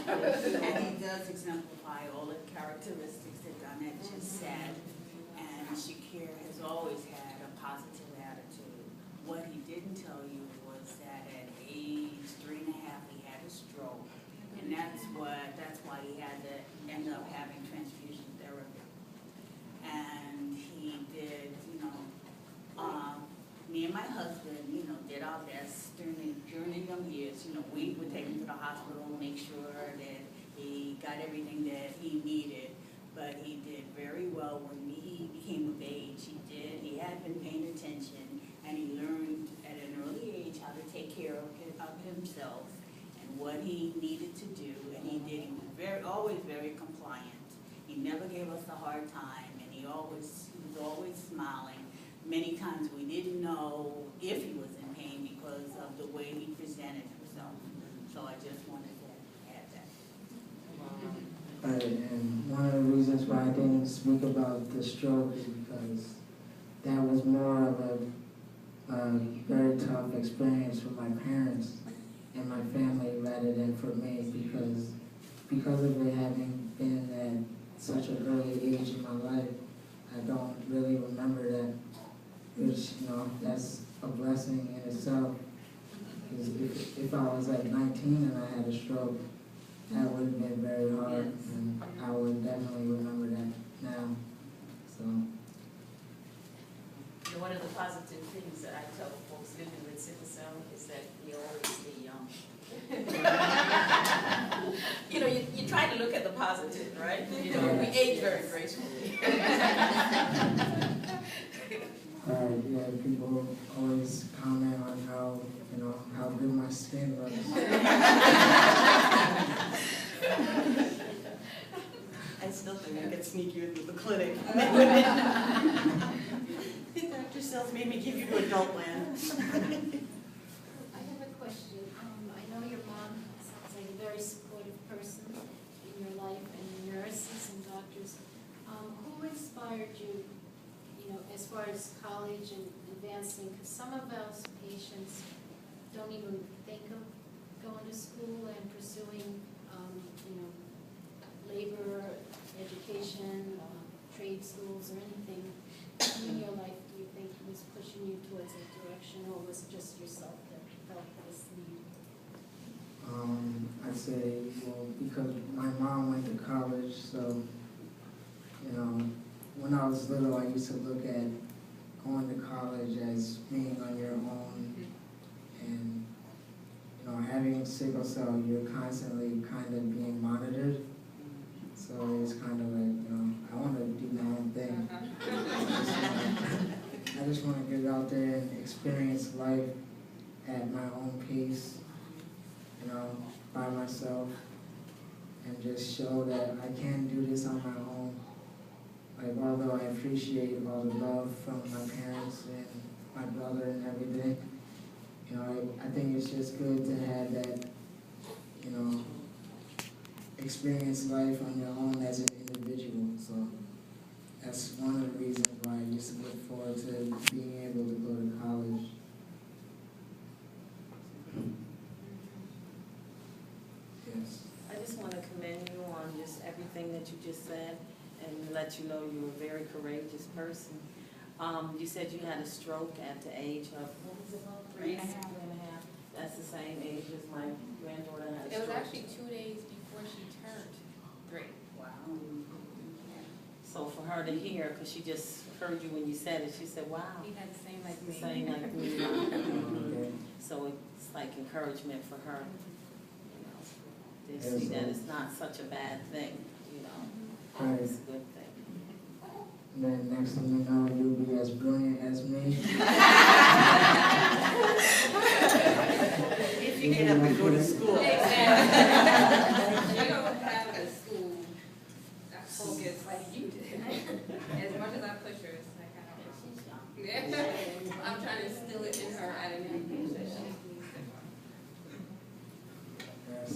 And he does exemplify all the characteristics that Donette just said. And Shakir has always had a positive attitude. What he didn't tell you was that at age 3.5, he had a stroke. And that's why he had to end up having transfusion therapy. And he did, me and my husband, did our best during the young years. We would take him to the hospital, make sure that he got everything that he needed. But he did very well when he became of age. He had been paying attention, and he learned at an early age how to take care of himself and what he needed to do. And he did. He was always very compliant. He never gave us a hard time, and he was always smiling. Many times we didn't know if he was in pain because of the way he presented himself. So I just wanted to add that. Right, and one of the reasons why I didn't speak about the stroke is because that was more of a very tough experience for my parents and my family rather than for me, because of it having been at such an early age in my life, I don't really remember that, which, that's a blessing in itself. Because if I was like 19 and I had a stroke, that would have been very hard, and I would definitely remember that now. So. One of the positive things that I tell folks living with sickle cell is that we always stay young. You try to look at the positive, right? We age very gracefully. Yeah, people always comment on how good my skin looks. I still think I get sneaky with the clinic. Dr. Sells made me give you to adult land. I have a question. I know your mom sounds like a very supportive person in your life, and nurses and doctors. Who inspired you, as far as college and advancing? Because some of us patients don't even think of going to school and pursuing, labor, education, trade schools, or anything in your life. Do you think was pushing you towards that direction, or was it just yourself that felt this need? I'd say, because my mom went to college, so, when I was little, I used to look at going to college as being on your own, and, having sickle cell, you're constantly kind of being monitored, so it's kind of like, I want to do my own thing. I just want to get out there and experience life at my own pace, by myself, and just show that I can do this on my own. Like, although I appreciate all the love from my parents and my brother and everything, I think it's just good to have that, experience life on your own as an individual. So that's one of the reasons why I used to look forward to being able to go to college. Yes. I just want to commend you on just everything that you just said and let you know you're a very courageous person. You said you had a stroke at the age of, what was it, 3.5? That's the same age as my granddaughter had a stroke. It was actually 2 days before she turned 3. Wow. So for her to hear, because she just heard you when you said it, she said, wow. He had the same like me. Same like me. So it's like encouragement for her, to see that it's not such a bad thing, Right. It's a good thing. And then next thing you know, you'll be as brilliant as me. If you get up and go to school. Exactly. You don't have a school focus like you did. As much as I push her, it's like, I don't know. Yeah. I'm trying to instill it in her at an age.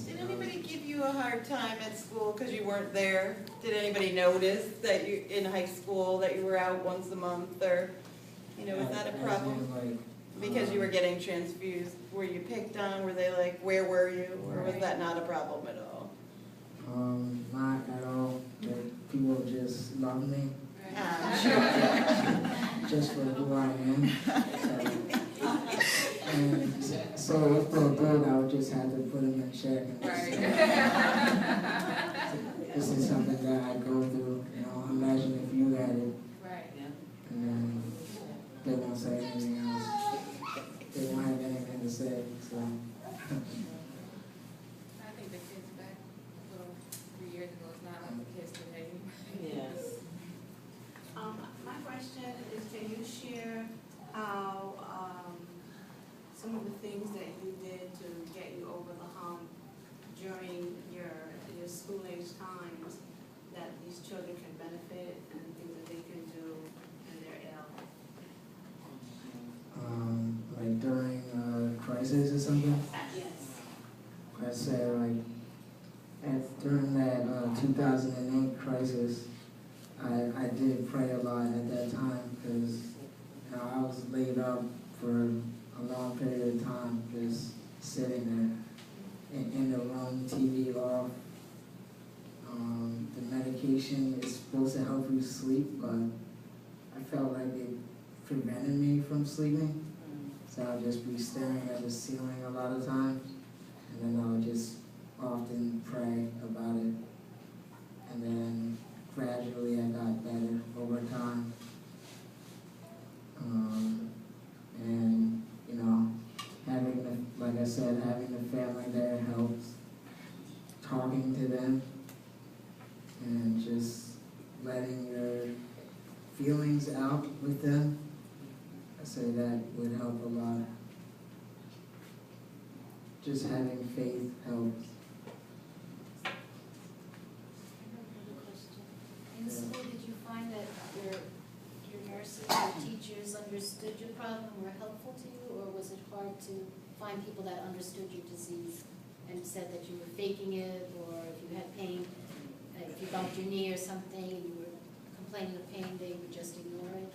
Did anybody give you a hard time at school because you weren't there? Did anybody notice that you in high school that you were out once a month, or was that a problem? Because you were getting transfused, were you picked on? Were they like, where were you? Or was that not a problem at all? Not at all. Like, people just love me just for who I am. And so if they're good, I would just have to put them in check and just say, this is something that I go through. You know, imagine if you had it, Right. and then they won't say anything else. They won't have anything to say. So. I think the kids back a little 3 years ago is not like the kids today. Yes. My question is, can you share how, some of the things that you did to get you over the hump during your school age times that these children can benefit and things that they can do in their ill? Like during a crisis or something? Yes. I said, like, during that 2008 crisis, I did pray a lot at that time because, you know, I was laid up for a long period of time, just sitting there in the room, TV off. The medication is supposed to help you sleep, but I felt like it prevented me from sleeping. So I'll just be staring at the ceiling a lot of times, and then I'll just often pray about it. And then gradually I got better over time. And, you know, like I said, having the family there helps. Talking to them and just letting your feelings out with them. I say that would help a lot. Just having faith helps. In school, did you find that your nurses or teachers understood your problem and were helpful to you, or was it hard to find people that understood your disease and said that you were faking it, or if you had pain, if you bumped your knee or something and you were complaining of pain, they would just ignore it?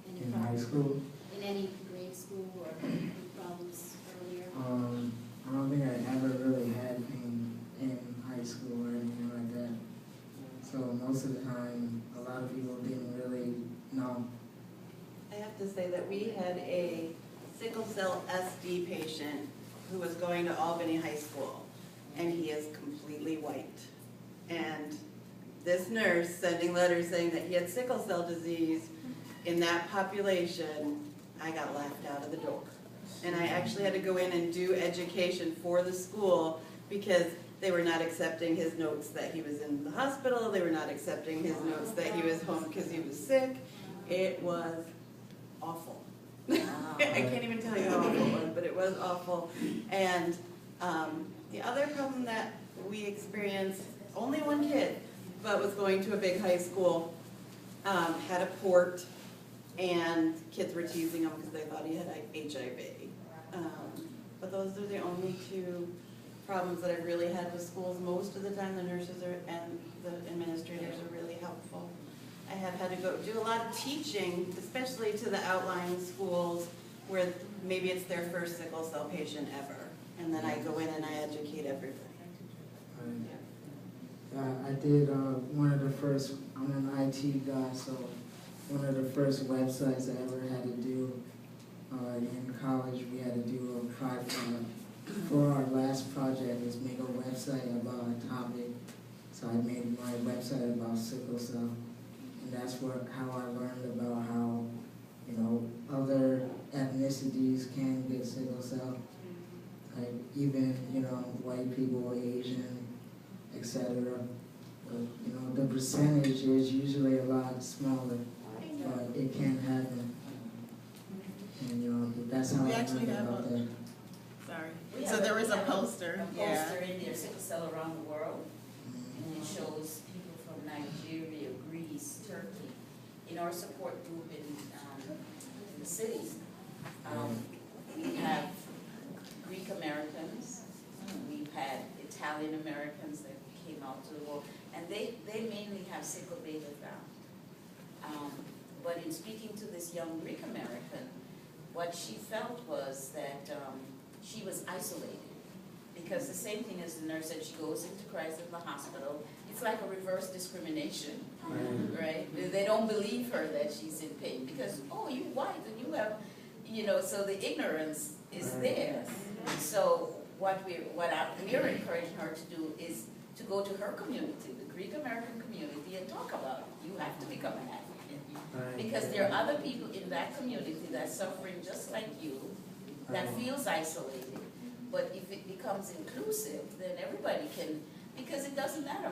Any In high problems? school, In any grade school or any problems earlier? I don't think I ever really had pain in high school or anything like that. So most of the time, a lot of people didn't really know. I have to say that we had a sickle cell SD patient who was going to Albany High School, and he is completely white. And this nurse sending letters saying that he had sickle cell disease in that population, I got laughed out of the door. And I actually had to go in and do education for the school because they were not accepting his notes that he was in the hospital. They were not accepting his notes that he was home because he was sick. It was awful. I can't even tell you how awful it was, but it was awful. And the other problem that we experienced, only one kid, but was going to a big high school, had a port, and kids were teasing him because they thought he had HIV. But those are the only two problems that I've really had with schools. Most of the time the nurses and the administrators are really helpful. I have had to go do a lot of teaching, especially to the outlying schools where maybe it's their first sickle cell patient ever. And then I go in and I educate everybody. I did one of the first, I'm an IT guy, so one of the first websites I ever had to do in college, we had to do a project. For our last project was make a website about a topic. So I made my website about sickle cell. And that's how I learned about how, you know, other ethnicities can get sickle cell. Like even, you know, white people, Asian, etc. But, you know, the percentage is usually a lot smaller, but it can happen. And, you know, that's how We I actually learned have about that. Sorry. So there was a poster. A poster in there, sickle cell around the world, and it shows people from Nigeria, Greece, Turkey. In our support group in the cities, we have Greek Americans, we've had Italian Americans that came out to the world, and they mainly have sickle beta found. But in speaking to this young Greek American, what she felt was that she was isolated. Because the same thing as the nurse said, she goes into crisis in the hospital. It's like a reverse discrimination, right? They don't believe her that she's in pain because, oh, you white and you have, so the ignorance is there. So what we're encouraging her to do is to go to her community, the Greek American community, and talk about it. You have to become an advocate. Because there are other people in that community that's suffering just like you, that feels isolated. But if it becomes inclusive, then everybody can, because it doesn't matter.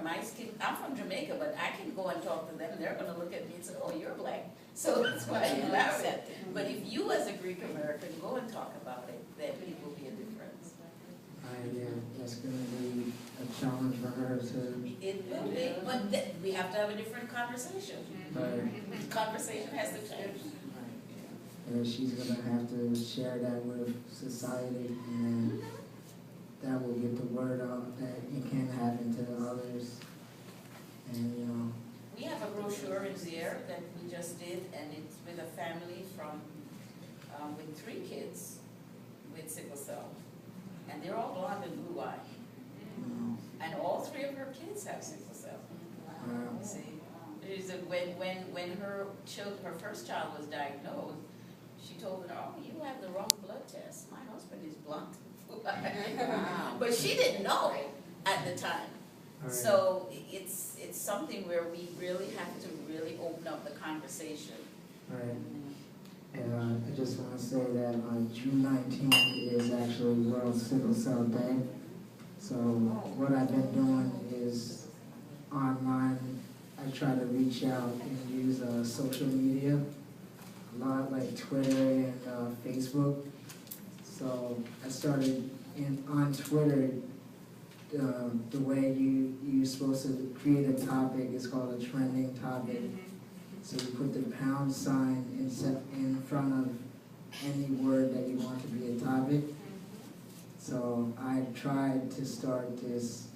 I'm from Jamaica, but I can go and talk to them. They're going to look at me and say, oh, you're black. So that's why I allow it. But if you as a Greek American go and talk about it, then it will be a difference. Yeah, that's going to be a challenge for her to... It will be, but we have to have a different conversation. The conversation has to change. And she's going to have to share that with society, and that will get the word out that it can happen to others. And, We have a brochure in there that we just did, and it's with a family with 3 kids with sickle cell. And they're all blonde and blue-eyed. And all 3 of her kids have sickle cell. See? When her first child was diagnosed, she told her, oh, you have the wrong blood test. My husband is blonde. But she didn't know at the time. So it's something where we really have to really open up the conversation. Right. And I just want to say that on June 19th is actually World Sickle Cell Day. So what I've been doing is online, I try to reach out and use social media, a lot like Twitter and Facebook. So I started on Twitter, the way you're supposed to create a topic is called a trending topic. So you put the pound sign in front of any word that you want to be a topic. So I tried to start this